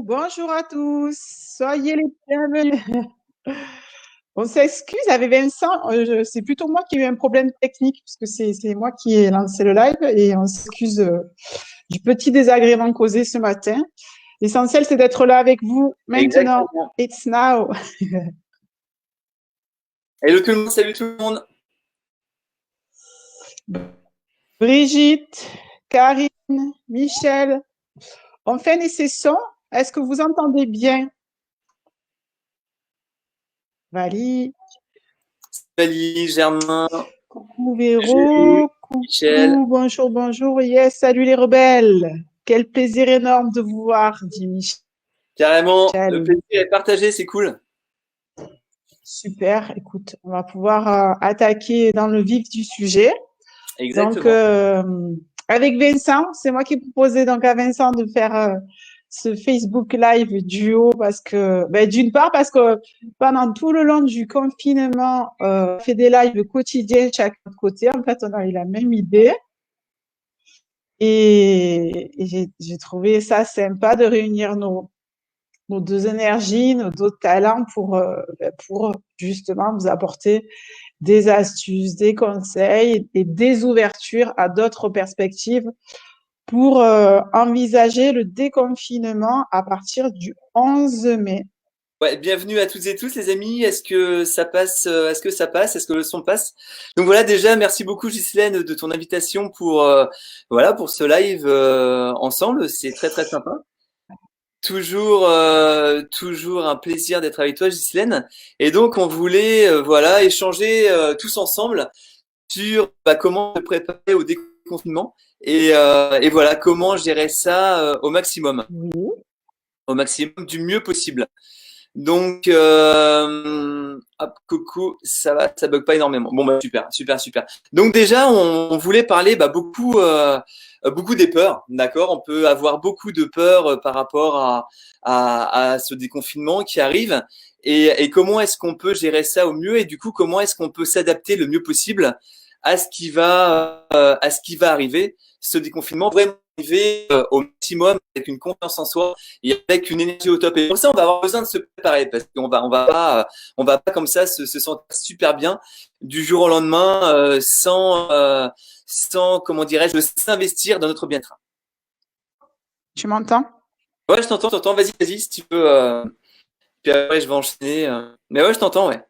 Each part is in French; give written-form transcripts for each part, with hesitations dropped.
bonjour à tous, soyez les bienvenus. On s'excuse avec Vincent, c'est plutôt moi qui ai eu un problème technique puisque c'est moi qui ai lancé le live et on s'excuse du petit désagrément causé ce matin. L'essentiel, c'est d'être là avec vous maintenant. Exactement. It's now. Hello tout le monde, salut tout le monde. Brigitte, Karine, Michel, on fait une session. Est-ce que vous entendez bien? Valie. Salut Germain. Coucou Véro, Michel. coucou, bonjour, bonjour. Yes, salut les rebelles. Quel plaisir énorme de vous voir, dit Michel. Carrément, le plaisir est partagé, c'est cool. Super, écoute, on va pouvoir attaquer dans le vif du sujet. Exactement. Donc, avec Vincent, c'est moi qui ai proposé donc à Vincent de faire ce Facebook Live duo parce que, d'une part, parce que pendant tout le long du confinement, on fait des lives quotidiens chacun de côté. En fait, on a eu la même idée. Et j'ai trouvé ça sympa de réunir nos deux énergies, nos deux talents pour justement vous apporter des astuces, des conseils et des ouvertures à d'autres perspectives pour envisager le déconfinement à partir du 11 mai. Ouais, bienvenue à toutes et tous les amis. Est-ce que ça passe? Est-ce que le son passe? Donc voilà, déjà merci beaucoup Ghislaine de ton invitation pour pour ce live ensemble. C'est très très sympa. Toujours un plaisir d'être avec toi Ghislaine. Et donc on voulait échanger tous ensemble sur comment se préparer au déconfinement et voilà comment gérer ça au maximum du mieux possible. Donc hop, coucou, ça va, ça bug pas énormément. Bon bah super. Donc déjà on voulait parler beaucoup des peurs, d'accord. On peut avoir beaucoup de peurs par rapport à ce déconfinement qui arrive et comment est-ce qu'on peut gérer ça au mieux et du coup comment est-ce qu'on peut s'adapter le mieux possible à ce qui va arriver. Ce déconfinement vraiment arriver au maximum avec une confiance en soi et avec une énergie au top. Et pour ça, on va avoir besoin de se préparer parce qu'on on va pas comme ça se sentir super bien du jour au lendemain sans comment dirais-je, s'investir dans notre bien-être. Tu m'entends? Ouais, je t'entends. Vas-y, si tu peux. Puis après, je vais enchaîner. Mais ouais, je t'entends, ouais.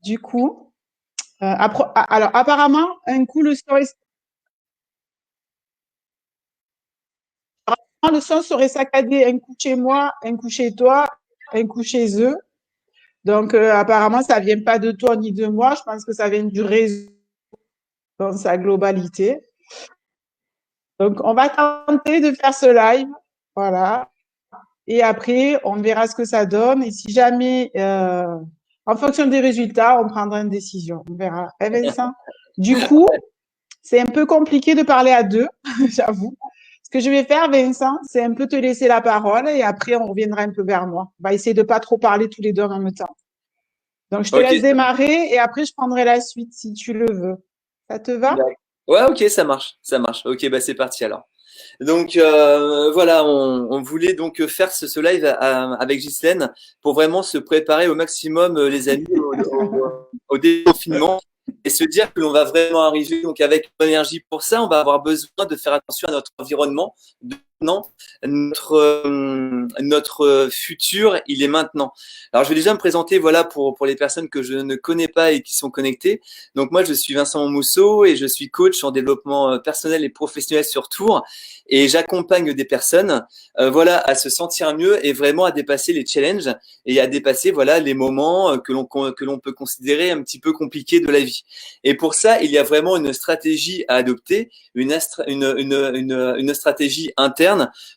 Du coup, alors apparemment, un coup le son serait saccadé, un coup chez moi, un coup chez toi, un coup chez eux. Donc apparemment, ça vient pas de toi ni de moi. Je pense que ça vient du réseau dans sa globalité. Donc on va tenter de faire ce live, voilà. Et après, on verra ce que ça donne. Et si jamais, en fonction des résultats, on prendra une décision. On verra. Vincent. Du coup, c'est un peu compliqué de parler à deux, j'avoue. Ce que je vais faire, Vincent, c'est un peu te laisser la parole et après, on reviendra un peu vers moi. On va essayer de pas trop parler tous les deux en même temps. Donc, je te laisse démarrer et après, je prendrai la suite si tu le veux. Ça te va? Ouais, ok, ça marche. Ok, bah c'est parti alors. Donc on voulait donc faire ce live avec Ghislaine pour vraiment se préparer au maximum, les amis, au déconfinement et se dire que l'on va vraiment arriver donc avec l'énergie pour ça. On va avoir besoin de faire attention à notre environnement. Maintenant, notre futur, il est maintenant. Alors, je vais déjà me présenter, voilà, pour les personnes que je ne connais pas et qui sont connectées. Donc, moi, je suis Vincent Mousseau et je suis coach en développement personnel et professionnel sur Tours. Et j'accompagne des personnes, à se sentir mieux et vraiment à dépasser les challenges et à dépasser, les moments que l'on peut considérer un petit peu compliqués de la vie. Et pour ça, il y a vraiment une stratégie à adopter, une stratégie interne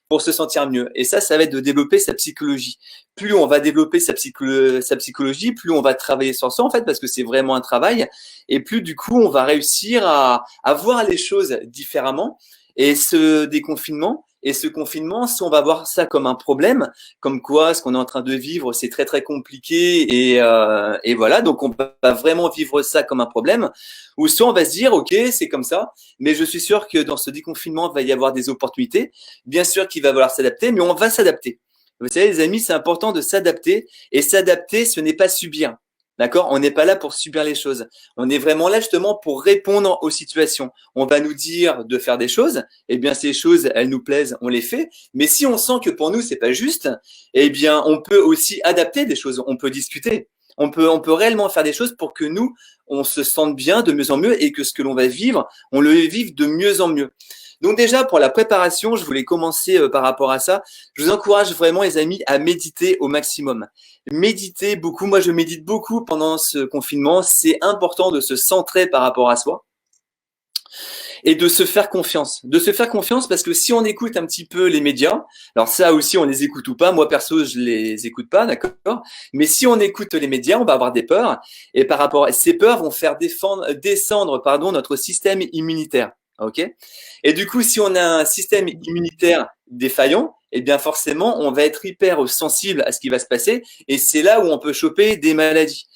pour se sentir mieux. Et ça va être de développer sa psychologie. Plus on va développer sa psychologie, plus on va travailler sur soi, en fait, parce que c'est vraiment un travail, et plus du coup, on va réussir à voir les choses différemment. Et ce déconfinement et ce confinement, si on va voir ça comme un problème, comme quoi ce qu'on est en train de vivre, c'est très très compliqué et voilà, donc on va vraiment vivre ça comme un problème, ou soit on va se dire ok, c'est comme ça, mais je suis sûr que dans ce déconfinement, il va y avoir des opportunités. Bien sûr qu'il va falloir s'adapter, mais on va s'adapter. Vous savez, les amis, c'est important de s'adapter. Et s'adapter, ce n'est pas subir. D'accord? On n'est pas là pour subir les choses. On est vraiment là justement pour répondre aux situations. On va nous dire de faire des choses. Eh bien, ces choses, elles nous plaisent, on les fait. Mais si on sent que pour nous, c'est pas juste, eh bien, on peut aussi adapter des choses. On peut discuter. On peut réellement faire des choses pour que nous, on se sente bien de mieux en mieux et que ce que l'on va vivre, on le vive de mieux en mieux. Donc déjà, pour la préparation, je voulais commencer par rapport à ça. Je vous encourage vraiment, les amis, à méditer au maximum. Méditer beaucoup. Moi, je médite beaucoup pendant ce confinement. C'est important de se centrer par rapport à soi et de se faire confiance. De se faire confiance parce que si on écoute un petit peu les médias, alors ça aussi, on les écoute ou pas. Moi, perso, je les écoute pas, d'accord? Mais si on écoute les médias, on va avoir des peurs. Et par rapport à ces peurs vont faire descendre, notre système immunitaire. OK? Et du coup, si on a un système immunitaire défaillant, eh bien forcément, on va être hyper sensible à ce qui va se passer. Et c'est là où on peut choper des maladies.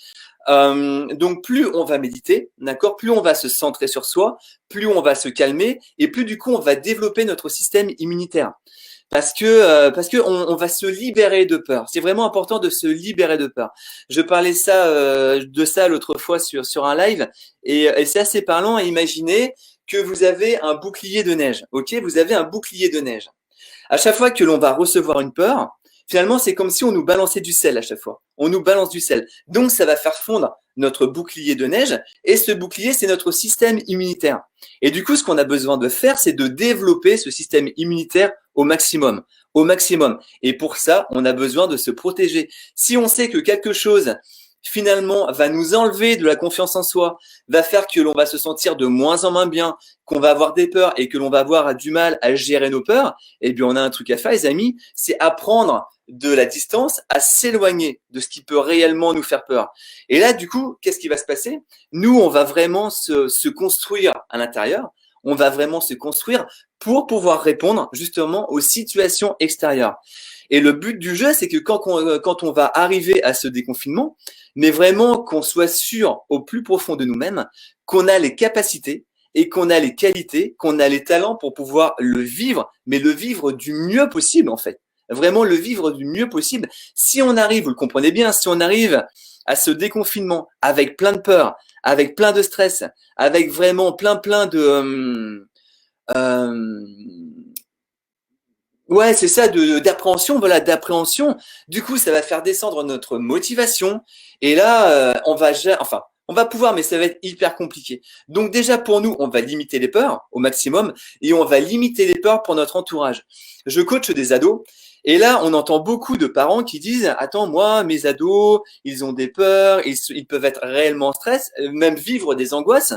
Donc plus on va méditer, d'accord, plus on va se centrer sur soi, plus on va se calmer et plus du coup on va développer notre système immunitaire. Parce que on va se libérer de peur. C'est vraiment important de se libérer de peur. Je parlais de ça l'autre fois sur un live et c'est assez parlant. Imaginez que vous avez un bouclier de neige. Ok, vous avez un bouclier de neige. À chaque fois que l'on va recevoir une peur, finalement, c'est comme si on nous balançait du sel à chaque fois. On nous balance du sel. Donc, ça va faire fondre notre bouclier de neige. Et ce bouclier, c'est notre système immunitaire. Et du coup, ce qu'on a besoin de faire, c'est de développer ce système immunitaire au maximum. Au maximum. Et pour ça, on a besoin de se protéger. Si on sait que quelque chose finalement va nous enlever de la confiance en soi, va faire que l'on va se sentir de moins en moins bien, qu'on va avoir des peurs et que l'on va avoir du mal à gérer nos peurs, eh bien on a un truc à faire, les amis, c'est apprendre de la distance à s'éloigner de ce qui peut réellement nous faire peur. Et là, du coup, qu'est-ce qui va se passer? Nous, on va vraiment se construire à l'intérieur, on va vraiment se construire pour pouvoir répondre justement aux situations extérieures. Et le but du jeu, c'est que quand on va arriver à ce déconfinement, mais vraiment qu'on soit sûr au plus profond de nous-mêmes qu'on a les capacités et qu'on a les qualités, qu'on a les talents pour pouvoir le vivre, mais le vivre du mieux possible en fait. Vraiment le vivre du mieux possible. Si on arrive, vous le comprenez bien, si on arrive à ce déconfinement avec plein de peur, avec plein de stress, avec vraiment plein euh, ouais, c'est ça, d'appréhension, voilà, d'appréhension. Du coup, ça va faire descendre notre motivation. Et là, on va pouvoir, mais ça va être hyper compliqué. Donc déjà, pour nous, on va limiter les peurs au maximum et on va limiter les peurs pour notre entourage. Je coach des ados. Et là, on entend beaucoup de parents qui disent, attends, moi, mes ados, ils ont des peurs, ils peuvent être réellement en stress, même vivre des angoisses.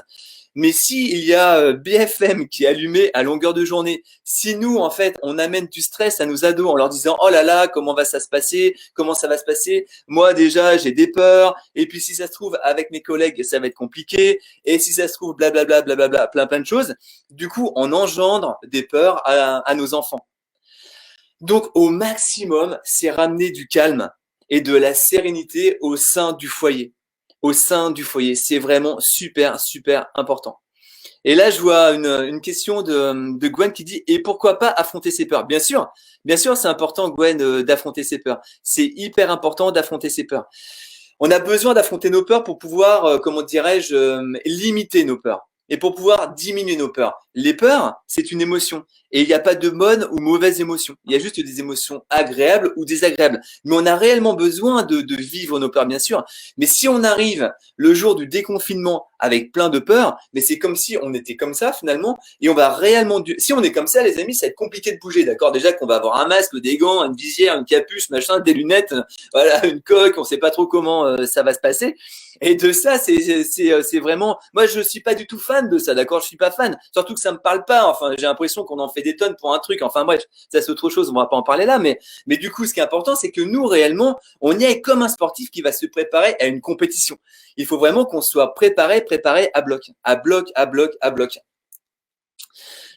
Mais si il y a BFM qui est allumé à longueur de journée, si nous, en fait, on amène du stress à nos ados en leur disant, oh là là, comment va ça se passer? Comment ça va se passer? Moi, déjà, j'ai des peurs. Et puis, si ça se trouve, avec mes collègues, ça va être compliqué. Et si ça se trouve, blablabla, blablabla, plein de choses. Du coup, on engendre des peurs à nos enfants. Donc, au maximum, c'est ramener du calme et de la sérénité au sein du foyer. Au sein du foyer. C'est vraiment super, super important. Et là, je vois une question de Gwen qui dit, et pourquoi pas affronter ses peurs? Bien sûr, c'est important, Gwen, d'affronter ses peurs. C'est hyper important d'affronter ses peurs. On a besoin d'affronter nos peurs pour pouvoir, comment dirais-je, limiter nos peurs et pour pouvoir diminuer nos peurs. Les peurs, c'est une émotion. Et il n'y a pas de bonne ou mauvaise émotion. Il y a juste des émotions agréables ou désagréables. Mais on a réellement besoin de vivre nos peurs, bien sûr. Mais si on arrive le jour du déconfinement avec plein de peurs, mais c'est comme si on était comme ça finalement, et on va réellement... Si on est comme ça, les amis, ça va être compliqué de bouger, d'accord? Déjà qu'on va avoir un masque, des gants, une visière, une capuche, machin, des lunettes, voilà, une coque, on ne sait pas trop comment ça va se passer. Et de ça, c'est vraiment... Moi, je suis pas du tout fan de ça, d'accord? Je suis pas fan. Surtout que ça me parle pas. Enfin, j'ai l'impression qu'on en fait des tonnes pour un truc. Enfin bref, ça c'est autre chose, on va pas en parler là. Mais du coup, ce qui est important, c'est que nous, réellement, on y est comme un sportif qui va se préparer à une compétition. Il faut vraiment qu'on soit préparé à bloc, à bloc, à bloc, à bloc.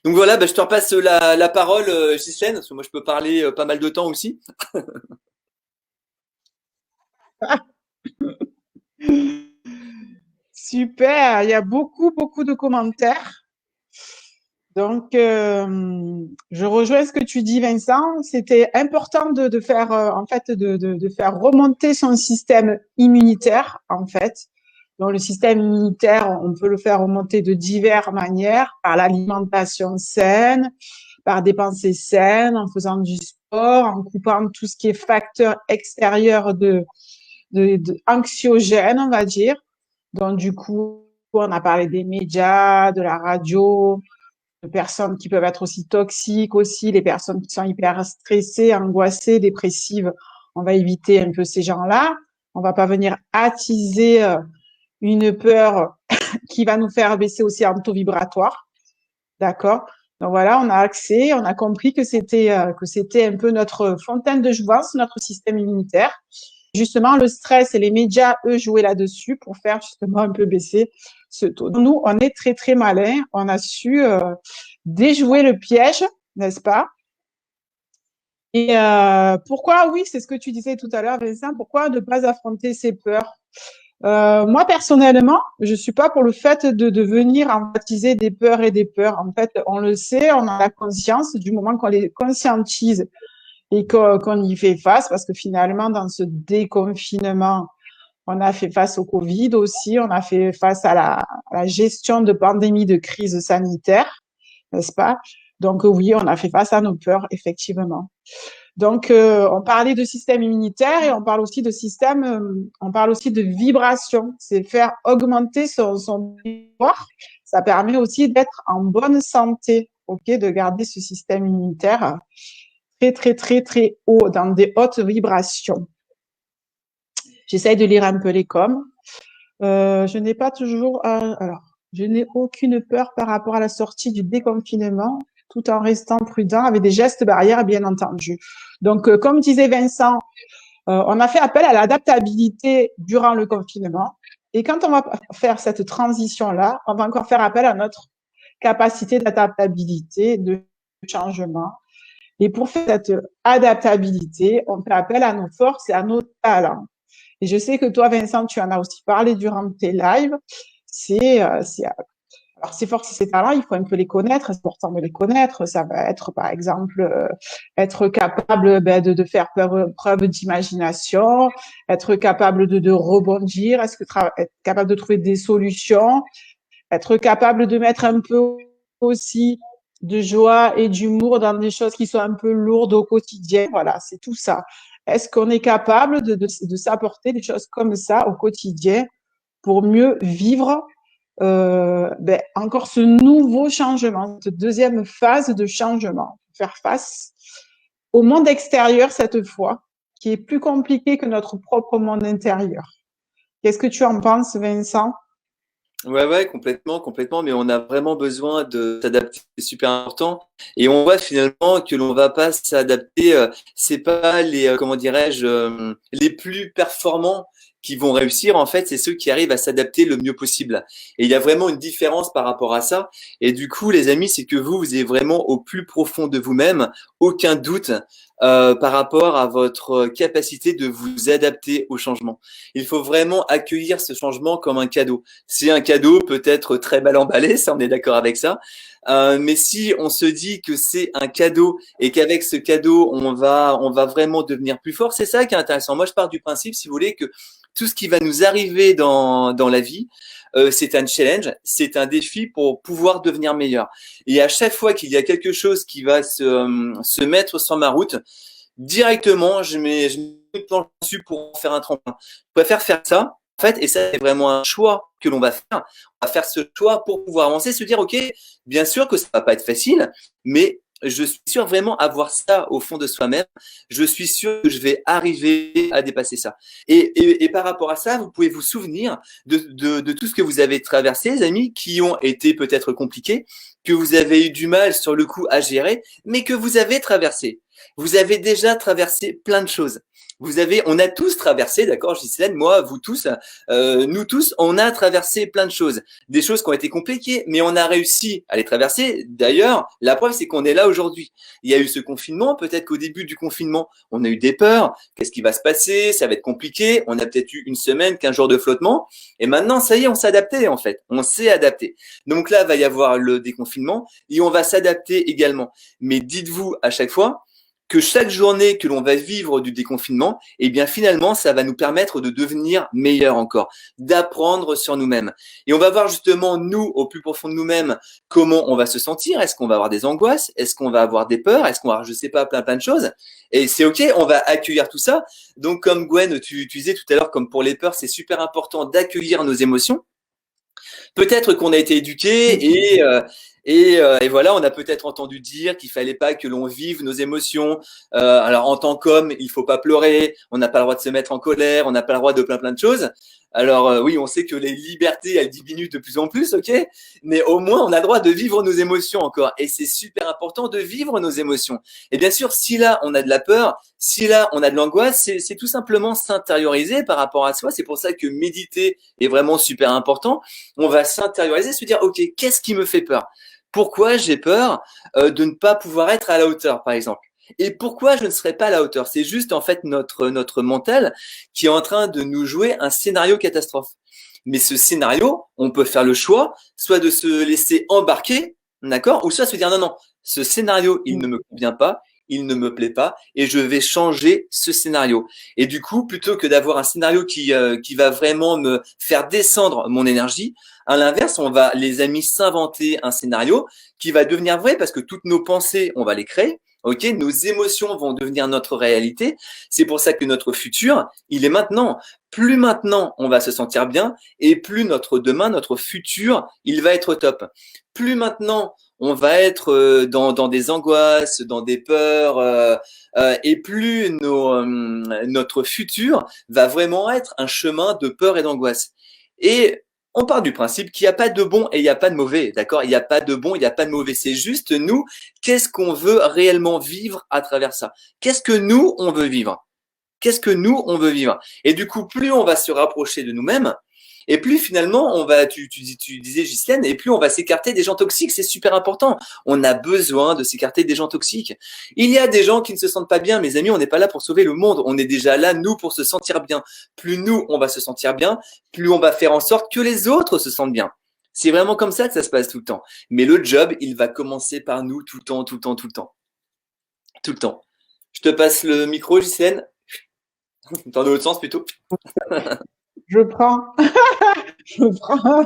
Donc voilà, je te repasse la parole, Ghislaine, parce que moi je peux parler pas mal de temps aussi. Super, il y a beaucoup de commentaires. Donc, je rejoins ce que tu dis, Vincent. C'était important de faire, en fait, de faire remonter son système immunitaire, en fait. Donc, le système immunitaire, on peut le faire remonter de diverses manières, par l'alimentation saine, par des pensées saines, en faisant du sport, en coupant tout ce qui est facteur extérieur de anxiogène, on va dire. Donc, du coup, on a parlé des médias, de la radio, de personnes qui peuvent être aussi toxiques aussi, les personnes qui sont hyper stressées, angoissées, dépressives. On va éviter un peu ces gens-là. On va pas venir attiser une peur qui va nous faire baisser aussi un taux vibratoire. D'accord? Donc voilà, on a accès, on a compris que c'était un peu notre fontaine de jouvence, notre système immunitaire. Justement, le stress et les médias, eux, jouaient là-dessus pour faire justement un peu baisser ce taux. Nous, on est très, très malins. On a su déjouer le piège, n'est-ce pas? Et pourquoi, oui, c'est ce que tu disais tout à l'heure, Vincent, pourquoi ne pas affronter ces peurs? Moi, personnellement, je suis pas pour le fait de venir empathiser des peurs et des peurs. En fait, on le sait, on a la conscience du moment qu'on les conscientise et qu'on y fait face, parce que finalement, dans ce déconfinement, on a fait face au Covid aussi, on a fait face à la gestion de pandémie, de crise sanitaire, n'est-ce pas? Donc oui, on a fait face à nos peurs, effectivement. Donc, on parlait de système immunitaire et on parle aussi de système, on parle aussi de vibration. C'est faire augmenter son pouvoir. Ça permet aussi d'être en bonne santé, ok, de garder ce système immunitaire très, très, très, très haut, dans des hautes vibrations. J'essaye de lire un peu les coms. Je n'ai pas toujours, alors, je n'ai aucune peur par rapport à la sortie du déconfinement, tout en restant prudent avec des gestes barrières, bien entendu. Donc, comme disait Vincent, on a fait appel à l'adaptabilité durant le confinement. Et quand on va faire cette transition-là, on va encore faire appel à notre capacité d'adaptabilité, de changement. Et pour faire cette adaptabilité, on fait appel à nos forces et à nos talents. Et je sais que toi, Vincent, tu en as aussi parlé durant tes lives. Alors, ces forces et ces talents, il faut un peu les connaître. C'est important de les connaître. Ça va être, par exemple, être capable de faire preuve d'imagination, être capable de rebondir, être capable de trouver des solutions, être capable de mettre un peu aussi de joie et d'humour dans des choses qui sont un peu lourdes au quotidien. Voilà, c'est tout ça. Est-ce qu'on est capable de s'apporter des choses comme ça au quotidien pour mieux vivre encore ce nouveau changement, cette deuxième phase de changement, faire face au monde extérieur cette fois, qui est plus compliqué que notre propre monde intérieur. Qu'est-ce que tu en penses, Vincent? Ouais, complètement, complètement, mais on a vraiment besoin de s'adapter, c'est super important. Et on voit finalement que l'on va pas s'adapter, c'est pas les, comment dirais-je, les plus performants qui vont réussir, en fait, c'est ceux qui arrivent à s'adapter le mieux possible. Et il y a vraiment une différence par rapport à ça. Et du coup, les amis, c'est que vous êtes vraiment au plus profond de vous-même, aucun doute, par rapport à votre capacité de vous adapter au changement. Il faut vraiment accueillir ce changement comme un cadeau. C'est un cadeau peut-être très mal emballé, ça on est d'accord avec ça. Mais si on se dit que c'est un cadeau et qu'avec ce cadeau on va vraiment devenir plus fort, c'est ça qui est intéressant. Moi je pars du principe, si vous voulez, que tout ce qui va nous arriver dans la vie, c'est un challenge, c'est un défi pour pouvoir devenir meilleur. Et à chaque fois qu'il y a quelque chose qui va se mettre sur ma route, directement, je mets une planche dessus pour en faire un tremplin. Je préfère faire ça, en fait, et ça, c'est vraiment un choix que l'on va faire. On va faire ce choix pour pouvoir avancer, se dire, OK, bien sûr que ça va pas être facile, mais je suis sûr vraiment avoir ça au fond de soi-même. Je suis sûr que je vais arriver à dépasser ça. Et par rapport à ça, vous pouvez vous souvenir de tout ce que vous avez traversé, les amis, qui ont été peut-être compliqués, que vous avez eu du mal sur le coup à gérer, mais que vous avez traversé. Vous avez déjà traversé plein de choses. On a tous traversé, d'accord, Ghislaine, moi, vous tous, nous tous, on a traversé plein de choses. Des choses qui ont été compliquées, mais on a réussi à les traverser. D'ailleurs, la preuve, c'est qu'on est là aujourd'hui. Il y a eu ce confinement, peut-être qu'au début du confinement, on a eu des peurs. Qu'est-ce qui va se passer? Ça va être compliqué. On a peut-être eu une semaine, 15 jours de flottement. Et maintenant, ça y est, on s'est adapté, en fait. On s'est adapté. Donc là, va y avoir le déconfinement et on va s'adapter également. Mais dites-vous à chaque fois, que chaque journée que l'on va vivre du déconfinement, eh bien finalement, ça va nous permettre de devenir meilleurs encore, d'apprendre sur nous-mêmes. Et on va voir justement, nous, au plus profond de nous-mêmes, comment on va se sentir. Est-ce qu'on va avoir des angoisses? Est-ce qu'on va avoir des peurs? Est-ce qu'on va avoir, je sais pas, plein de choses? Et c'est OK, on va accueillir tout ça. Donc comme Gwen, tu disais tout à l'heure, comme pour les peurs, c'est super important d'accueillir nos émotions. Peut-être qu'on a été éduqué et voilà, on a peut-être entendu dire qu'il fallait pas que l'on vive nos émotions. Alors en tant qu'homme, il faut pas pleurer, on n'a pas le droit de se mettre en colère, on n'a pas le droit de plein de choses. Alors oui, on sait que les libertés, elles diminuent de plus en plus, ok, mais au moins on a le droit de vivre nos émotions encore. Et c'est super important de vivre nos émotions. Et bien sûr, si là on a de la peur, si là on a de l'angoisse, c'est tout simplement s'intérioriser par rapport à soi. C'est pour ça que méditer est vraiment super important. On va s'intérioriser, se dire, ok, qu'est-ce qui me fait peur? Pourquoi j'ai peur de ne pas pouvoir être à la hauteur, par exemple? Et pourquoi je ne serai pas à la hauteur? C'est juste en fait notre mental qui est en train de nous jouer un scénario catastrophe. Mais ce scénario, on peut faire le choix, soit de se laisser embarquer, d'accord, ou soit se dire non, non, ce scénario, il ne me convient pas, il ne me plaît pas, et je vais changer ce scénario. Et du coup, plutôt que d'avoir un scénario qui va vraiment me faire descendre mon énergie, à l'inverse, on va, les amis, s'inventer un scénario qui va devenir vrai parce que toutes nos pensées, on va les créer. Ok, nos émotions vont devenir notre réalité. C'est pour ça que notre futur, il est maintenant. Plus maintenant on va se sentir bien, et plus notre demain, notre futur, il va être top. Plus maintenant on va être dans des angoisses, dans des peurs, et plus notre futur va vraiment être un chemin de peur et d'angoisse. Et on part du principe qu'il n'y a pas de bon et il n'y a pas de mauvais, d'accord? Il n'y a pas de bon, il n'y a pas de mauvais. C'est juste nous, qu'est-ce qu'on veut réellement vivre à travers ça? Qu'est-ce que nous, on veut vivre? Qu'est-ce que nous, on veut vivre? Et du coup, plus on va se rapprocher de nous-mêmes, et plus finalement, on va, tu disais Ghislaine, et plus on va s'écarter des gens toxiques. C'est super important. On a besoin de s'écarter des gens toxiques. Il y a des gens qui ne se sentent pas bien. Mes amis, on n'est pas là pour sauver le monde. On est déjà là, nous, pour se sentir bien. Plus nous, on va se sentir bien, plus on va faire en sorte que les autres se sentent bien. C'est vraiment comme ça que ça se passe tout le temps. Mais le job, il va commencer par nous tout le temps, tout le temps, tout le temps. Tout le temps. Je te passe le micro, Ghislaine. Dans l'autre sens plutôt. Je prends. Je prends.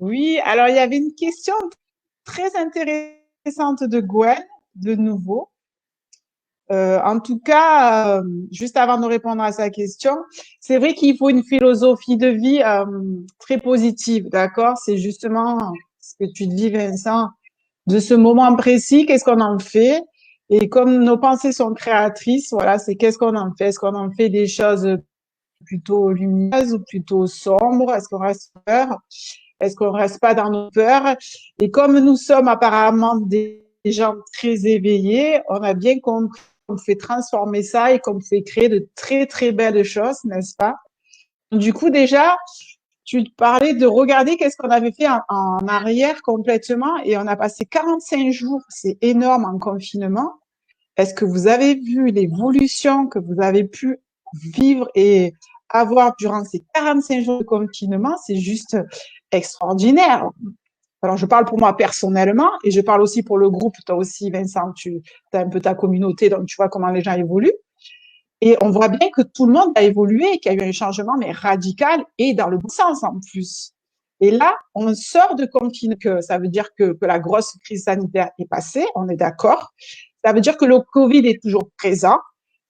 Oui, alors il y avait une question très intéressante de Gwen, de nouveau. En tout cas, juste avant de répondre à sa question, c'est vrai qu'il faut une philosophie de vie très positive, d'accord? C'est justement ce que tu dis, Vincent, de ce moment précis, qu'est-ce qu'on en fait? Et comme nos pensées sont créatrices, voilà, c'est qu'est-ce qu'on en fait? Est-ce qu'on en fait des choses plutôt lumineuses ou plutôt sombres? Est-ce qu'on reste peur? Est-ce qu'on reste pas dans nos peurs? Et comme nous sommes apparemment des gens très éveillés, on a bien compris qu'on fait transformer ça et qu'on fait créer de très, très belles choses, n'est-ce pas? Du coup, déjà, tu parlais de regarder qu'est-ce qu'on avait fait en arrière complètement et on a passé 45 jours, c'est énorme en confinement. Est-ce que vous avez vu l'évolution que vous avez pu vivre et avoir durant ces 45 jours de confinement? C'est juste extraordinaire. Alors, je parle pour moi personnellement et je parle aussi pour le groupe. Toi aussi, Vincent, tu as un peu ta communauté, donc tu vois comment les gens évoluent. Et on voit bien que tout le monde a évolué, qu'il y a eu un changement, mais radical et dans le bon sens en plus. Et là, on sort de confinement, que ça veut dire que la grosse crise sanitaire est passée, on est d'accord. Ça veut dire que le Covid est toujours présent,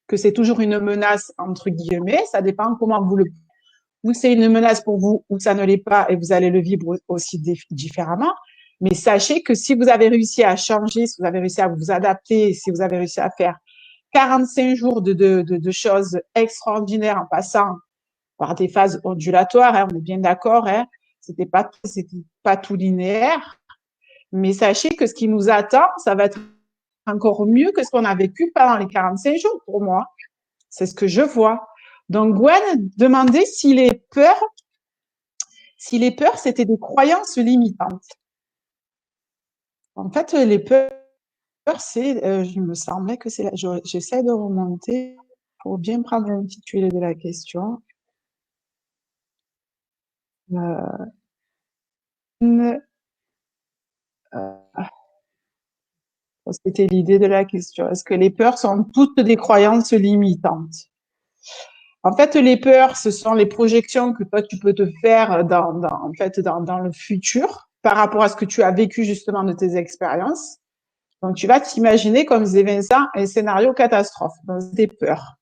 que c'est toujours une menace, entre guillemets. Ça dépend comment vous le... Ou c'est une menace pour vous, ou ça ne l'est pas, et vous allez le vivre aussi différemment. Mais sachez que si vous avez réussi à changer, si vous avez réussi à vous adapter, si vous avez réussi à faire 45 jours de choses extraordinaires en passant par des phases ondulatoires, hein, on est bien d'accord, hein, c'était pas tout linéaire. Mais sachez que ce qui nous attend, ça va être encore mieux que ce qu'on a vécu pendant les 45 jours pour moi. C'est ce que je vois. Donc, Gwen demandait si les peurs, c'était des croyances limitantes. En fait, les peurs, c'est, je me semblait que c'est, j'essaie de remonter pour bien prendre l'intitulé de la question. C'était l'idée de la question. Est-ce que les peurs sont toutes des croyances limitantes? En fait, les peurs, ce sont les projections que toi, tu peux te faire dans le futur par rapport à ce que tu as vécu justement de tes expériences. Donc, tu vas t'imaginer, comme disait Vincent, un scénario catastrophe, dans tes peurs.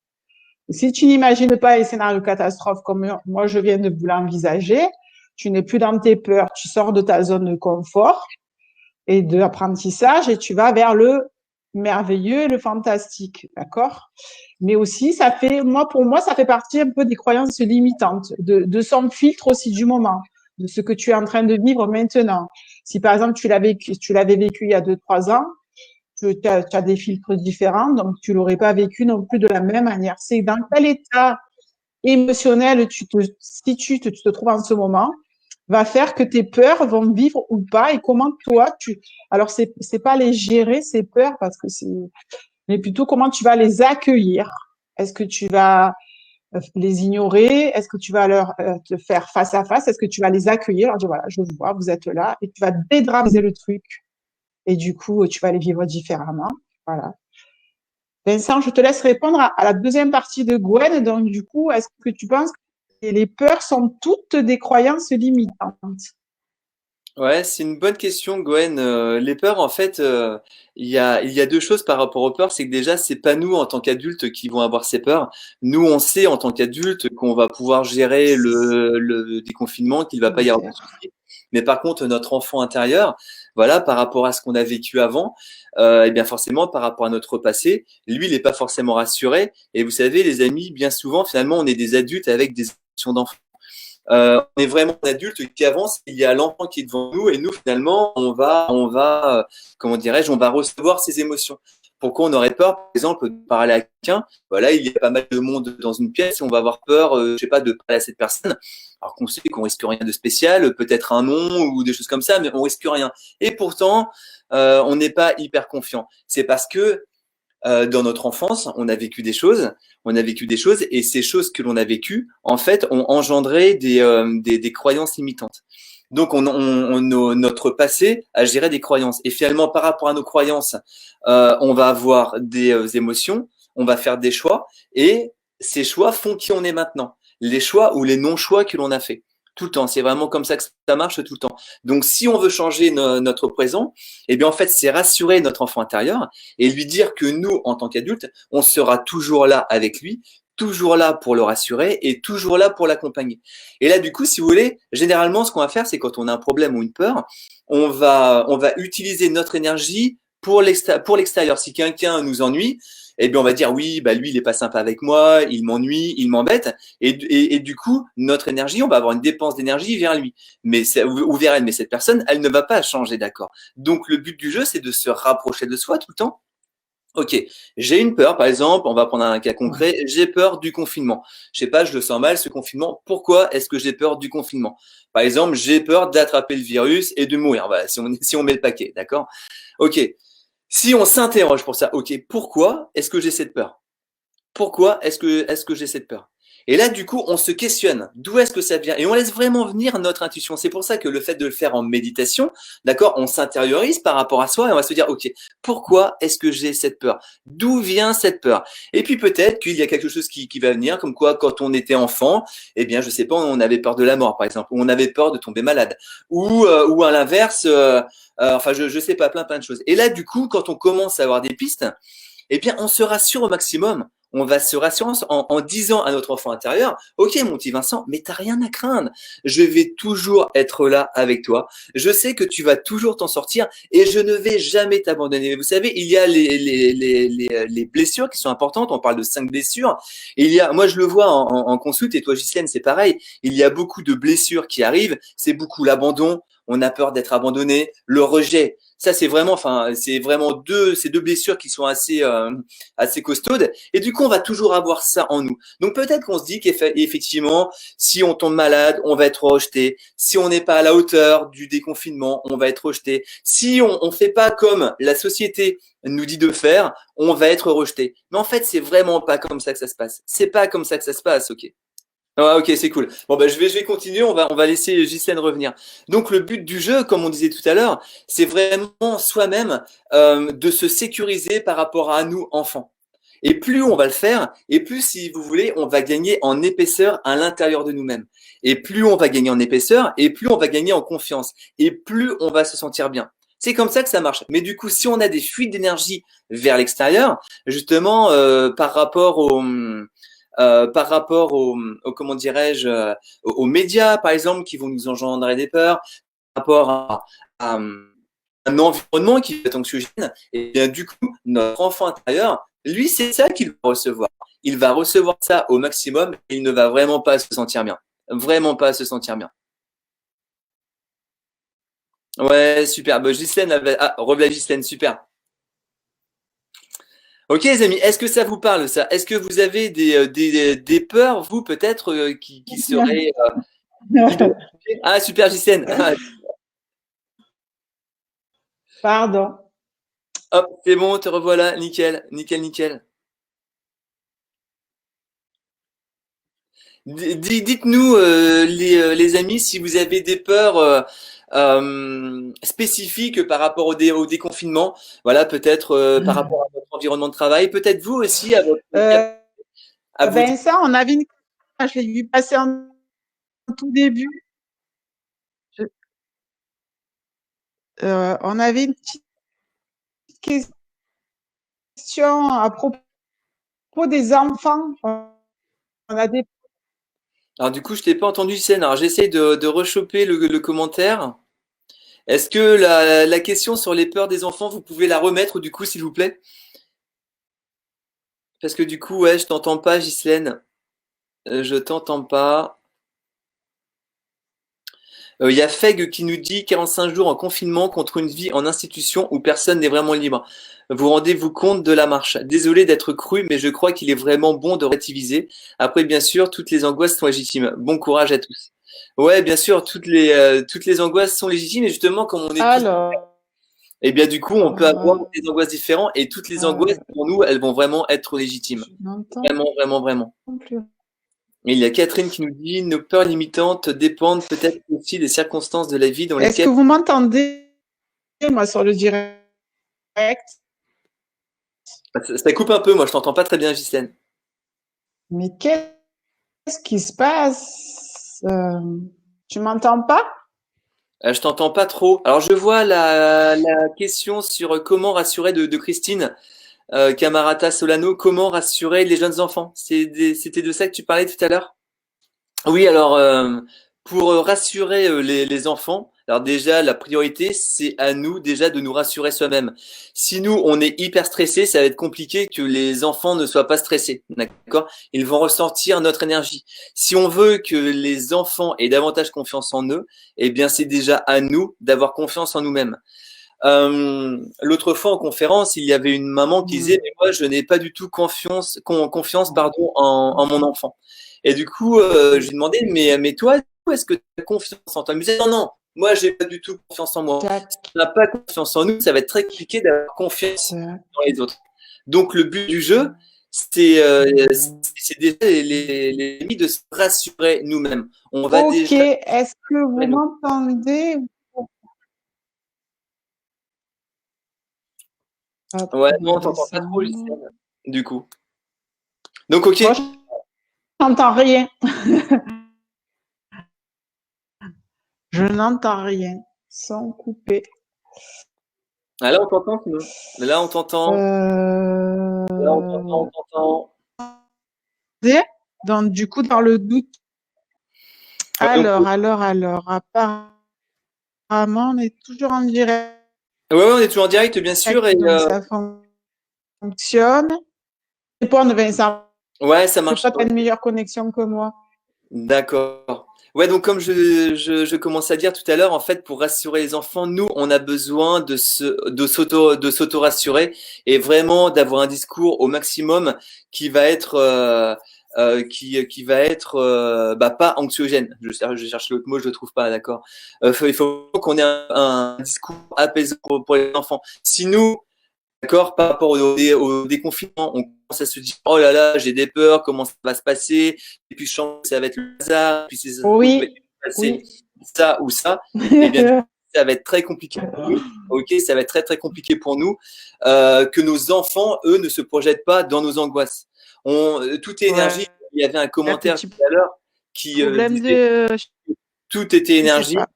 Si tu n'imagines pas un scénario catastrophe comme moi, je viens de vous l'envisager, tu n'es plus dans tes peurs, tu sors de ta zone de confort et d'apprentissage et tu vas vers le merveilleux et le fantastique, d'accord? Mais aussi, pour moi, ça fait partie un peu des croyances limitantes, de son filtre aussi du moment, de ce que tu es en train de vivre maintenant. Si par exemple, tu l'avais vécu il y a 2-3 ans, tu as des filtres différents, donc tu l'aurais pas vécu non plus de la même manière. C'est dans quel état émotionnel tu te trouves en ce moment, va faire que tes peurs vont vivre ou pas et comment toi alors c'est pas les gérer ces peurs parce que mais plutôt comment tu vas les accueillir. Est-ce que tu vas les ignorer? Est-ce que tu vas te faire face à face? Est-ce que tu vas les accueillir? Alors dire voilà, je vous vois, vous êtes là et tu vas dédramatiser le truc et du coup tu vas les vivre différemment. Voilà. Vincent, je te laisse répondre à la deuxième partie de Gwen. Donc, du coup, est-ce que tu penses que les peurs sont toutes des croyances limitantes? Ouais, c'est une bonne question, Gwen. Les peurs, en fait, il y a deux choses par rapport aux peurs. C'est que déjà, c'est pas nous en tant qu'adultes qui vont avoir ces peurs. Nous, on sait en tant qu'adultes qu'on va pouvoir gérer le déconfinement, qu'il va pas y avoir de soucis. Mais par contre, notre enfant intérieur, voilà, par rapport à ce qu'on a vécu avant, et bien forcément, par rapport à notre passé, lui, il n'est pas forcément rassuré. Et vous savez, les amis, bien souvent, finalement, on est des adultes avec des émotions d'enfants. On est vraiment un adulte qui avance, il y a l'enfant qui est devant nous et nous finalement comment dirais-je, on va recevoir ses émotions. Pourquoi on aurait peur, par exemple, de parler à quelqu'un? Voilà, il y a pas mal de monde dans une pièce et on va avoir peur, je sais pas, de parler à cette personne. Alors qu'on sait qu'on risque rien de spécial, peut-être un nom ou des choses comme ça, mais on risque rien. Et pourtant, on n'est pas hyper confiant. C'est parce que dans notre enfance, on a vécu des choses, et ces choses que l'on a vécues, en fait, ont engendré des croyances limitantes. Donc, notre passé a géré des croyances. Et finalement, par rapport à nos croyances, on va avoir des émotions, on va faire des choix, et ces choix font qui on est maintenant. Les choix ou les non-choix que l'on a fait. Tout le temps. C'est vraiment comme ça que ça marche tout le temps. Donc, si on veut changer notre présent, eh bien, en fait, c'est rassurer notre enfant intérieur et lui dire que nous, en tant qu'adultes, on sera toujours là avec lui, toujours là pour le rassurer et toujours là pour l'accompagner. Et là, du coup, si vous voulez, généralement, ce qu'on va faire, c'est quand on a un problème ou une peur, on va utiliser notre énergie pour l'extérieur. Si quelqu'un nous ennuie, eh bien, on va dire oui, bah lui, il est pas sympa avec moi, il m'ennuie, il m'embête, et du coup, notre énergie, on va avoir une dépense d'énergie vers lui, ou vers elle, mais cette personne, elle ne va pas changer, d'accord. Donc, le but du jeu, c'est de se rapprocher de soi tout le temps. Ok, j'ai une peur, par exemple, on va prendre un cas concret, j'ai peur du confinement. Je sais pas, je le sens mal, ce confinement. Pourquoi est-ce que j'ai peur du confinement? Par exemple, j'ai peur d'attraper le virus et de mourir. Voilà, si on met le paquet, d'accord? Ok. Si on s'interroge pour ça, ok, pourquoi est-ce que j'ai cette peur? Pourquoi est-ce que j'ai cette peur? Et là, du coup, on se questionne. D'où est-ce que ça vient? Et on laisse vraiment venir notre intuition. C'est pour ça que le fait de le faire en méditation, d'accord, on s'intériorise par rapport à soi et on va se dire, OK, pourquoi est-ce que j'ai cette peur? D'où vient cette peur? Et puis peut-être qu'il y a quelque chose qui va venir, comme quoi, quand on était enfant, eh bien, je sais pas, on avait peur de la mort, par exemple, ou on avait peur de tomber malade, ou à l'inverse, enfin, je sais pas, plein de choses. Et là, du coup, quand on commence à avoir des pistes, eh bien, on se rassure au maximum. On va se rassurer en disant à notre enfant intérieur, OK, mon petit Vincent, mais t'as rien à craindre. Je vais toujours être là avec toi. Je sais que tu vas toujours t'en sortir et je ne vais jamais t'abandonner. Vous savez, il y a les blessures qui sont importantes. On parle de 5 blessures. Et moi, je le vois en consulte, et toi, Ghislaine, c'est pareil. Il y a beaucoup de blessures qui arrivent. C'est beaucoup l'abandon. on a peur d'être abandonné, le rejet. Ça, c'est vraiment, enfin, c'est vraiment ces deux blessures qui sont assez costaudes. Et du coup, on va toujours avoir ça en nous. Donc peut-être qu'on se dit qu'effectivement, si on tombe malade, on va être rejeté. Si on n'est pas à la hauteur du déconfinement, on va être rejeté. Si on fait pas comme la société nous dit de faire, on va être rejeté. Mais en fait, c'est vraiment pas comme ça que ça se passe. C'est pas comme ça que ça se passe, ok. Ouais, ok, c'est cool. Bon, ben, je vais continuer. On va laisser Ghislaine revenir. Donc, le but du jeu, comme on disait tout à l'heure, c'est vraiment soi-même de se sécuriser par rapport à nous, enfants. Et plus on va le faire, et plus, si vous voulez, on va gagner en épaisseur à l'intérieur de nous-mêmes. Et plus on va gagner en épaisseur, et plus on va gagner en confiance. Et plus on va se sentir bien. C'est comme ça que ça marche. Mais du coup, si on a des fuites d'énergie vers l'extérieur, justement, par rapport aux comment dirais-je, aux médias, par exemple, qui vont nous engendrer des peurs, par rapport à un environnement qui est anxiogène, et bien du coup, notre enfant intérieur, lui, c'est ça qu'il va recevoir. Il va recevoir ça au maximum et il ne va vraiment pas se sentir bien. Vraiment pas se sentir bien. Ouais, super. Bah, Ghislaine, revoilà Ghislaine, super. Ok les amis, est-ce que ça vous parle ça? Est-ce que vous avez des peurs, vous peut-être, qui seraient identifiées? Ah super Ghislaine. Pardon. Hop, c'est bon, te revoilà, nickel, nickel, nickel. Dites-nous, les amis, si vous avez des peurs spécifiques par rapport au déconfinement. Voilà, peut-être par rapport à votre environnement de travail, peut-être vous aussi à vos. Vincent, on avait une je l'ai vu passer en tout début. On avait une petite question à propos des enfants. On a des... Alors du coup, je t'ai pas entendu, Sen. Alors j'essaie de rechoper le commentaire. Est-ce que la question sur les peurs des enfants, vous pouvez la remettre du coup, s'il vous plaît? Parce que du coup, ouais, je t'entends pas, Ghislaine. Je t'entends pas. Il y a Feg qui nous dit 45 jours en confinement contre une vie en institution où personne n'est vraiment libre. Vous rendez-vous compte de la marche? Désolé d'être cru, mais je crois qu'il est vraiment bon de relativiser. Après, bien sûr, toutes les angoisses sont légitimes. Bon courage à tous. Ouais, bien sûr, toutes les angoisses sont légitimes et justement, comme on est tous, Alors, eh bien, du coup, on peut avoir des angoisses différentes et toutes les angoisses, pour nous, elles vont vraiment être légitimes. je n'entends Vraiment, vraiment, vraiment. plus. Et il y a Catherine qui nous dit, nos peurs limitantes dépendent peut-être aussi des circonstances de la vie dans Est-ce que lesquelles. vous m'entendez, moi, sur le direct? Ça coupe un peu, moi je t'entends pas très bien, Ghislaine. Mais qu'est-ce qui se passe? Tu m'entends pas? Je t'entends pas trop. Alors je vois la question sur comment rassurer de Christine Camarata Solano, comment rassurer les jeunes enfants. C'était de ça que tu parlais tout à l'heure? Oui, alors pour rassurer les enfants, alors déjà la priorité c'est à nous déjà de nous rassurer soi-même. Si nous on est hyper stressé, ça va être compliqué que les enfants ne soient pas stressés, d'accord? Ils vont ressentir notre énergie. Si on veut que les enfants aient davantage confiance en eux, eh bien c'est déjà à nous d'avoir confiance en nous-mêmes. L'autre fois en conférence, il y avait une maman qui disait mais moi je n'ai pas du tout confiance pardon en mon enfant. Et du coup, je lui demandais mais toi, est-ce que tu as confiance en toi? Elle me disait non non, moi j'ai pas du tout confiance en moi. Si on n'a pas confiance en nous, ça va être très compliqué d'avoir confiance dans les autres. Donc le but du jeu, c'est déjà les limites de se rassurer nous-mêmes. On va Ok, déjà. est-ce que vous m'entendez? Ouais, non, on t'entend pas trop, Lucien, du coup. Donc, ok. Moi, je n'entends rien. Je n'entends rien. Son coupé. Ah, là, on t'entend, sinon. Là, on t'entend. Là, on t'entend, on t'entend. Donc, du coup, dans le doute. Alors, apparemment, on est toujours en direct. Ouais, ouais, on est toujours en direct, bien sûr. Et, Donc, ça fonctionne. Répondre, Vincent. ouais, ça marche. Toi, tu as une meilleure connexion que moi. D'accord. Ouais, donc comme je commençais à dire tout à l'heure, en fait, pour rassurer les enfants, nous, on a besoin de s'auto-rassurer et vraiment d'avoir un discours au maximum qui va être, qui va être, bah, pas anxiogène. Je cherche l'autre mot, je le trouve pas, d'accord. Il faut qu'on ait un discours apaisant pour les enfants. Si nous, d'accord, par rapport au déconfinement, on commence à se dire, oh là là, j'ai des peurs, comment ça va se passer, et puis je sens que ça va être le hasard, puis c'est ça se trouve, il va Oui, se passer oui. ça ou ça, et bien ça va être très compliqué pour nous. Ok, ça va être très très compliqué pour nous que nos enfants, eux, ne se projettent pas dans nos angoisses. Tout est énergie. Ouais, Il y avait un un commentaire petit tout à l'heure qui problème disait de, tout était je sais énergie. pas,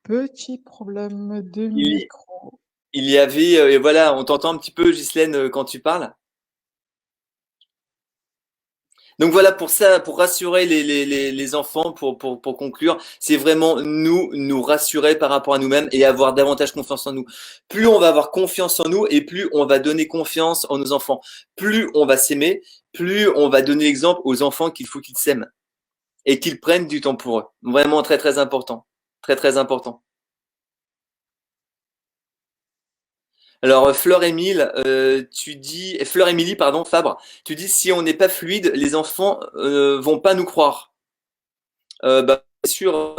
petit problème de Il, micro. il y avait, et voilà, on t'entend un petit peu, Ghislaine, quand tu parles. Donc voilà, pour ça, pour rassurer les enfants, pour conclure, c'est vraiment nous rassurer par rapport à nous-mêmes et avoir davantage confiance en nous. Plus on va avoir confiance en nous et plus on va donner confiance en nos enfants. Plus on va s'aimer, plus on va donner l'exemple aux enfants qu'il faut qu'ils s'aiment et qu'ils prennent du temps pour eux. Vraiment très très important. Très très important. Alors Fleur-Émile, Fleur-Émilie, pardon, Fabre, tu dis si on n'est pas fluide, les enfants vont pas nous croire. Bah, c'est sûr,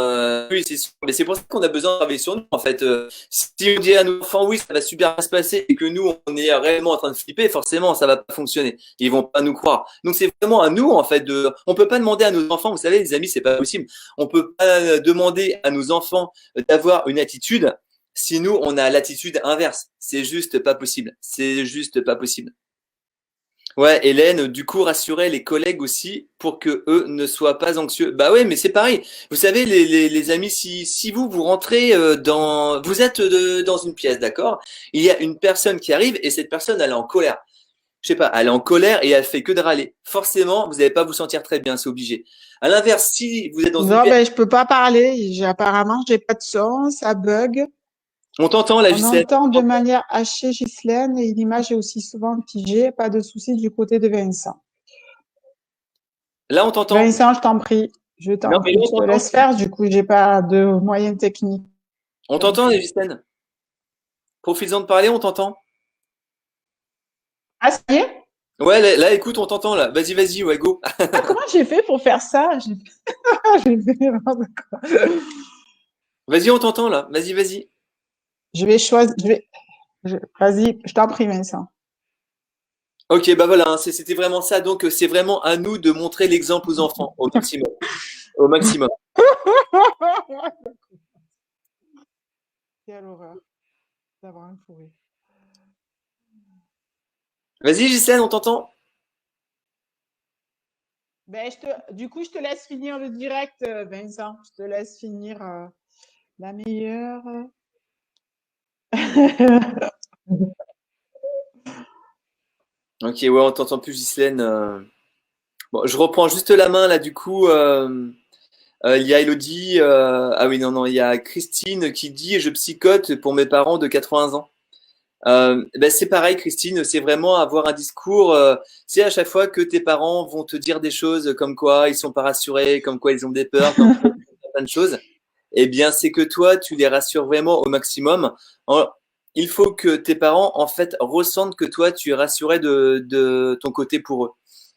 oui, c'est sûr. Mais c'est pour ça qu'on a besoin de travailler sur nous, en fait. Si on dit à nos enfants, oui, ça va super bien se passer, et que nous, on est réellement en train de flipper, forcément, ça va pas fonctionner. Ils vont pas nous croire. Donc, c'est vraiment à nous, en fait, on peut pas demander à nos enfants, vous savez, les amis, c'est pas possible. On peut pas demander à nos enfants d'avoir une attitude si nous, on a l'attitude inverse. C'est juste pas possible. C'est juste pas possible. Ouais, Hélène, du coup, rassurer les collègues aussi pour que eux ne soient pas anxieux. Bah ouais, mais c'est pareil. Vous savez, les amis, si vous rentrez vous êtes dans une pièce, d'accord? Il y a une personne qui arrive et cette personne, elle est en colère. Je sais pas, elle est en colère et elle fait que de râler. Forcément, vous n'allez pas vous sentir très bien, c'est obligé. À l'inverse, si vous êtes dans une Non, pièce, ben, je peux pas parler. Apparemment, j'ai pas de son, ça bug. on t'entend là, On Gisèle. entend de manière hachée Ghislaine et l'image est aussi souvent figée. Pas de souci du côté de Vincent. Là, on t'entend. Vincent, je t'en prie. Je Non, t'en mais là, prie. on Je te t'entend. laisse faire. Du coup, j'ai pas de moyens techniques. On t'entend, Gisèle. Profites-en de parler, on t'entend. Ah, ça y est? Ouais, là, écoute, on t'entend là. Vas-y, vas-y, ouais, go. Ah, comment j'ai fait pour faire ça? J'ai fait n'importe quoi. Vas-y, on t'entend là. Vas-y, vas-y. Je vais choisir. Vas-y, je t'en prie, Vincent. Ok, bah voilà, hein, c'était vraiment ça. Donc, c'est vraiment à nous de montrer l'exemple aux enfants au maximum. Au maximum. Quelle horreur d'avoir un fou rire. Vas-y, Gisèle, on t'entend. Ben, du coup, je te laisse finir le direct, Vincent. Je te laisse finir la meilleure. Ok, ouais, on t'entend plus, Gisèle. Bon, je reprends juste la main là, du coup. Il y a Elodie. Ah oui, non, non, il y a Christine qui dit je psychote pour mes parents de 80 ans. Ben c'est pareil, Christine, c'est vraiment avoir un discours. C'est à chaque fois que tes parents vont te dire des choses comme quoi ils sont pas rassurés, comme quoi ils ont des peurs, comme quoi ils ont plein de choses. Eh bien, c'est que toi, tu les rassures vraiment au maximum. En- Il faut que tes parents, en fait, ressentent que toi, tu es rassuré de ton côté pour eux.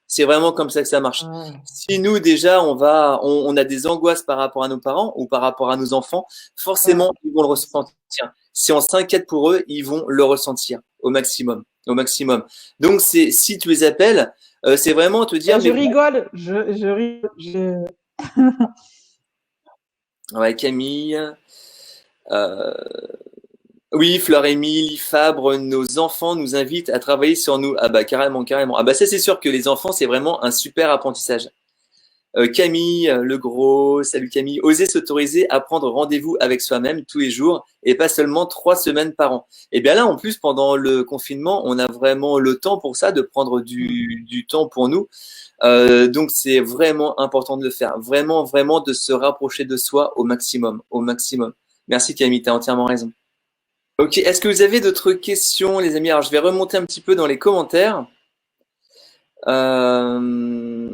C'est vraiment comme ça que ça marche. Ouais. Si nous, déjà, on a des angoisses par rapport à nos parents ou par rapport à nos enfants, Ouais. forcément, ils vont le ressentir. Si on s'inquiète pour eux, ils vont le ressentir au maximum, au maximum. Donc, si tu les appelles, c'est vraiment te dire, Ben, je mais rigole. Je rigole. ouais, Camille, euh, oui, Fleur-Émilie, Fabre, nos enfants nous invitent à travailler sur nous. Ah bah carrément, carrément. Ah bah ça c'est sûr que les enfants c'est vraiment un super apprentissage. Camille, le gros, salut Camille. Oser s'autoriser à prendre rendez-vous avec soi-même tous les jours et pas seulement 3 semaines par an. Et bien là, en plus, pendant le confinement, on a vraiment le temps pour ça, de prendre du temps pour nous. Donc c'est vraiment important de le faire. Vraiment, vraiment de se rapprocher de soi au maximum, au maximum. Merci Camille, tu as entièrement raison. Ok, est-ce que vous avez d'autres questions, les amis? Alors, je vais remonter un petit peu dans les commentaires. Euh,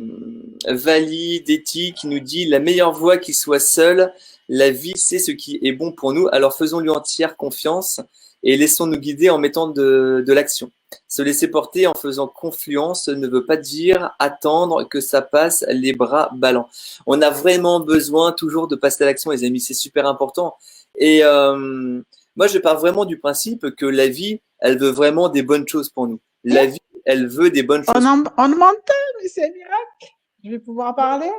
Vali Deti qui nous dit la meilleure voie qui soit seule. La vie, c'est ce qui est bon pour nous. Alors faisons-lui entière confiance et laissons-nous guider en mettant de l'action. Se laisser porter en faisant confluence ne veut pas dire attendre que ça passe les bras ballants. On a vraiment besoin toujours de passer à l'action, les amis. C'est super important. Et moi, je pars vraiment du principe que la vie, elle veut vraiment des bonnes choses pour nous. La vie, elle veut des bonnes choses. On m'entend, mais c'est miracle. Je vais pouvoir parler.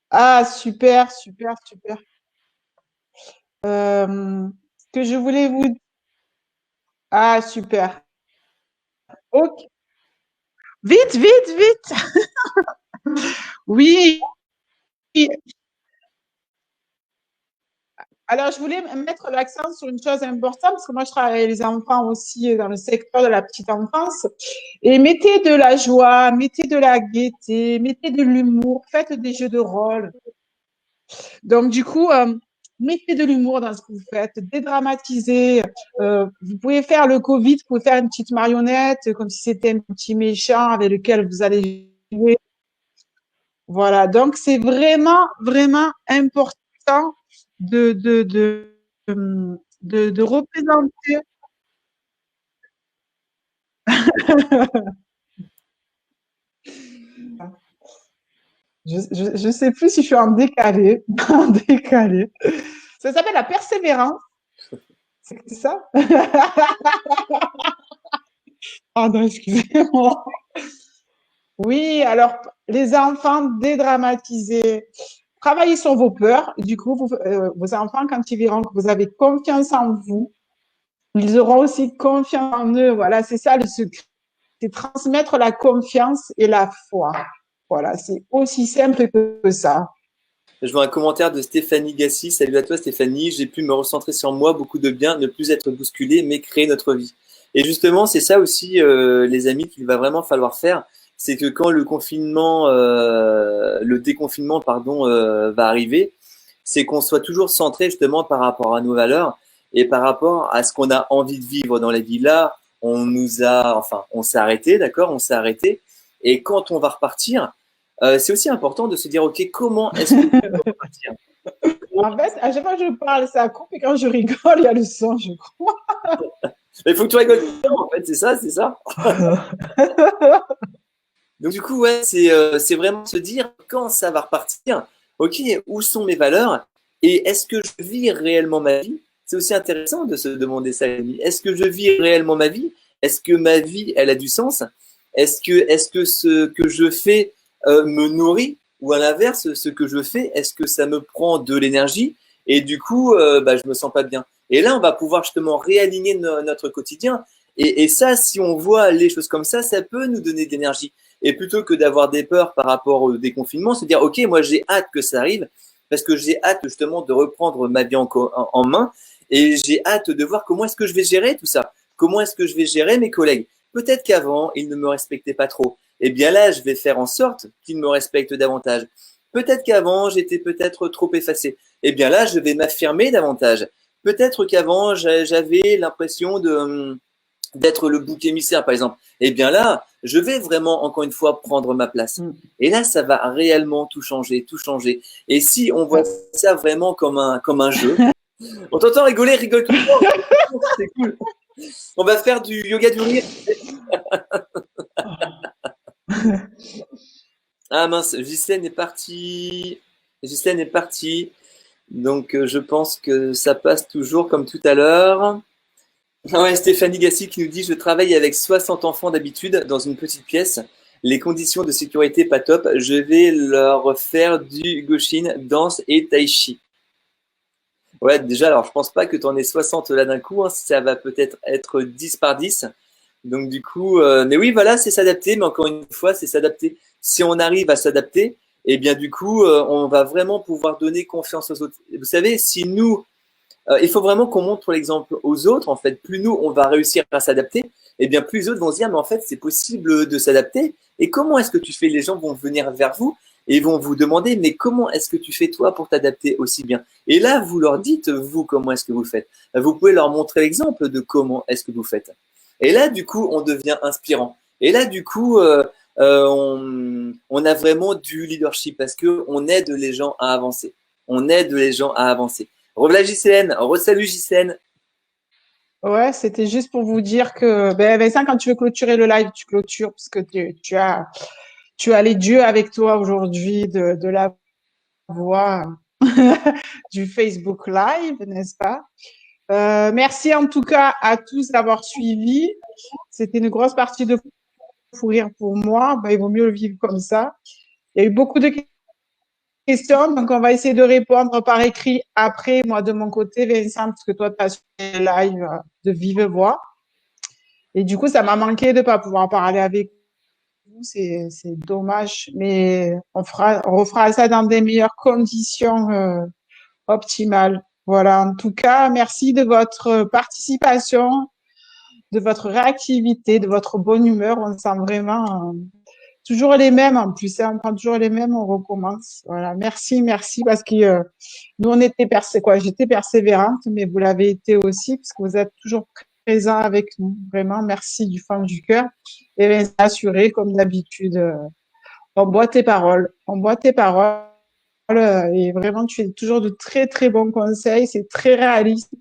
Ah, super, super, super. Ce que je voulais vous... Ah, super. Ok. Vite, vite, vite. Oui. Alors, je voulais mettre l'accent sur une chose importante, parce que moi, je travaille avec les enfants aussi dans le secteur de la petite enfance. Et mettez de la joie, mettez de la gaieté, mettez de l'humour, faites des jeux de rôle. Donc, du coup, mettez de l'humour dans ce que vous faites, dédramatisez. Vous pouvez faire le Covid, vous pouvez faire une petite marionnette, comme si c'était un petit méchant avec lequel vous allez jouer. Voilà, donc c'est vraiment, vraiment important de, de, de, de représenter. Je sais plus si je suis en décalé. En décalé. Ça s'appelle la persévérance. C'est ça? Pardon, excusez-moi. Oui, alors les enfants dédramatisés. Travaillez sur vos peurs. Du coup, vos enfants, quand ils verront que vous avez confiance en vous, ils auront aussi confiance en eux. Voilà, c'est ça le secret. C'est transmettre la confiance et la foi. Voilà, c'est aussi simple que ça. Je vois un commentaire de Stéphanie Gassi. Salut à toi Stéphanie, j'ai pu me recentrer sur moi, beaucoup de bien, ne plus être bousculé, mais créer notre vie. Et justement, c'est ça aussi, les amis, qu'il va vraiment falloir faire. C'est que quand le déconfinement, pardon, va arriver, c'est qu'on soit toujours centré justement par rapport à nos valeurs et par rapport à ce qu'on a envie de vivre dans la vie. Là, on s'est arrêté, d'accord, on s'est arrêté. Et quand on va repartir, c'est aussi important de se dire, ok, comment est-ce qu'on va repartir? En fait, à chaque fois que je parle, ça coupe et quand je rigole, il y a le son, je crois. Il faut que tu rigoles tout le temps, en fait, c'est ça, c'est ça. Donc du coup, ouais, c'est vraiment se dire quand ça va repartir, ok, où sont mes valeurs et est-ce que je vis réellement ma vie? C'est aussi intéressant de se demander ça. Est-ce que je vis réellement ma vie? Est-ce que ma vie, elle a du sens? Est-ce que ce que je fais me nourrit? Ou à l'inverse, ce que je fais, est-ce que ça me prend de l'énergie? Et du coup, je me sens pas bien. Et là, on va pouvoir justement réaligner notre quotidien. Et ça, si on voit les choses comme ça peut nous donner de l'énergie. Et plutôt que d'avoir des peurs par rapport au déconfinement, se dire, OK, moi j'ai hâte que ça arrive, parce que j'ai hâte justement de reprendre ma vie en main, et j'ai hâte de voir comment est-ce que je vais gérer tout ça, comment est-ce que je vais gérer mes collègues. Peut-être qu'avant, ils ne me respectaient pas trop. Eh bien là, je vais faire en sorte qu'ils me respectent davantage. Peut-être qu'avant, j'étais peut-être trop effacé. Eh bien là, je vais m'affirmer davantage. Peut-être qu'avant, j'avais l'impression d'être le bouc émissaire, par exemple. Eh bien là, je vais vraiment, encore une fois, prendre ma place. Et là, ça va réellement tout changer, tout changer. Et si on voit ça vraiment comme un jeu, on t'entend rigoler, rigole tout le temps. C'est cool. On va faire du yoga du rire. Ah mince, Ghislaine est partie. Ghislaine est partie. Donc, je pense que ça passe toujours comme tout à l'heure. Ah ouais, Stéphanie Gassi qui nous dit: je travaille avec 60 enfants d'habitude dans une petite pièce. Les conditions de sécurité pas top. Je vais leur faire du Goshin, danse et tai chi. Ouais, déjà, alors je pense pas que tu en aies 60 là d'un coup. Hein, ça va peut-être être 10 par 10. Donc du coup, mais oui, voilà, c'est s'adapter. Mais encore une fois, c'est s'adapter. Si on arrive à s'adapter, eh bien du coup, on va vraiment pouvoir donner confiance aux autres. Vous savez, si nous, il faut vraiment qu'on montre l'exemple aux autres. En fait, plus nous, on va réussir à s'adapter, et bien plus les autres vont se dire, mais en fait, c'est possible de s'adapter. Et comment est-ce que tu fais? Les gens vont venir vers vous et vont vous demander, mais comment est-ce que tu fais toi pour t'adapter aussi bien? Et là, vous leur dites, vous, comment est-ce que vous faites? Vous pouvez leur montrer l'exemple de comment est-ce que vous faites. Et là, du coup, on devient inspirant. Et là, du coup, on a vraiment du leadership parce qu'on aide les gens à avancer. On aide les gens à avancer. Revoilà Ghislaine, salut Ghislaine. Ouais, c'était juste pour vous dire que, ben, Vincent, quand tu veux clôturer le live, tu clôtures parce que tu as les dieux avec toi aujourd'hui de la voix du Facebook Live, n'est-ce pas? Merci en tout cas à tous d'avoir suivi. C'était une grosse partie de fou rire pour moi. Ben, il vaut mieux le vivre comme ça. Il y a eu beaucoup de questions, donc on va essayer de répondre par écrit après, moi de mon côté, Vincent, parce que toi, tu as suivi le live de vive voix. Et du coup, ça m'a manqué de ne pas pouvoir parler avec vous. C'est dommage, mais on refera ça dans des meilleures conditions optimales. Voilà, en tout cas, merci de votre participation, de votre réactivité, de votre bonne humeur. On sent vraiment toujours les mêmes en plus. Hein, on prend toujours les mêmes, on recommence. Voilà, merci, parce que nous, on était j'étais persévérante, mais vous l'avez été aussi, parce que vous êtes toujours présent avec nous. Vraiment, merci du fond du cœur. Et bien, assuré, comme d'habitude, on boit tes paroles. On boit tes paroles. Et vraiment, tu fais toujours de très, très bons conseils. C'est très réaliste.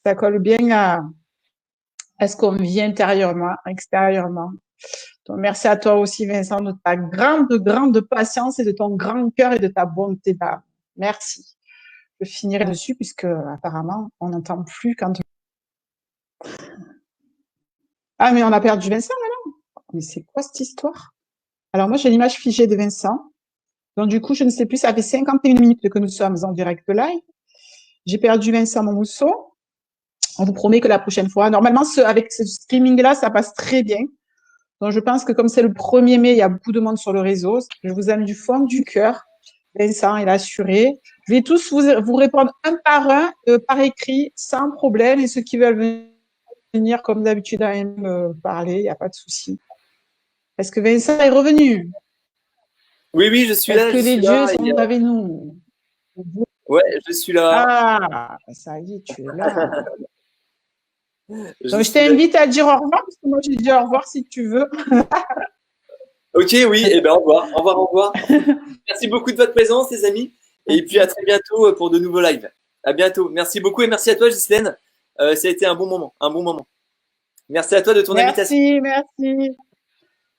Ça colle bien à ce qu'on vit intérieurement, extérieurement. Donc, merci à toi aussi, Vincent, de ta grande patience et de ton grand cœur et de ta bonté d'âme. Merci. Je finirai dessus puisque apparemment, on n'entend plus quand. Ah, mais on a perdu Vincent maintenant. Mais c'est quoi cette histoire? Alors moi, j'ai l'image figée de Vincent. Donc du coup, je ne sais plus, ça fait 51 minutes que nous sommes en direct live. J'ai perdu Vincent Mousseau. On vous promet que la prochaine fois, normalement, avec ce streaming-là, ça passe très bien. Donc je pense que comme c'est le 1er mai, il y a beaucoup de monde sur le réseau. Je vous aime du fond du cœur. Vincent est assuré. Je vais tous vous répondre un par écrit, sans problème. Et ceux qui veulent venir, comme d'habitude, à me parler, il n'y a pas de souci. Est-ce que Vincent est revenu? Oui, je suis là. Est-ce que les dieux sont avec nous? Ouais, je suis là. Ah, ça y est, tu es là. Donc, je t'invite à dire au revoir, parce que moi, je dis au revoir si tu veux. Ok, oui, et ben au revoir, au revoir, au revoir. Merci beaucoup de votre présence, les amis. Et puis à très bientôt pour de nouveaux lives. À bientôt. Merci beaucoup et merci à toi, Ghislaine. Ça a été un bon moment, un bon moment. Merci à toi de ton invitation. Merci.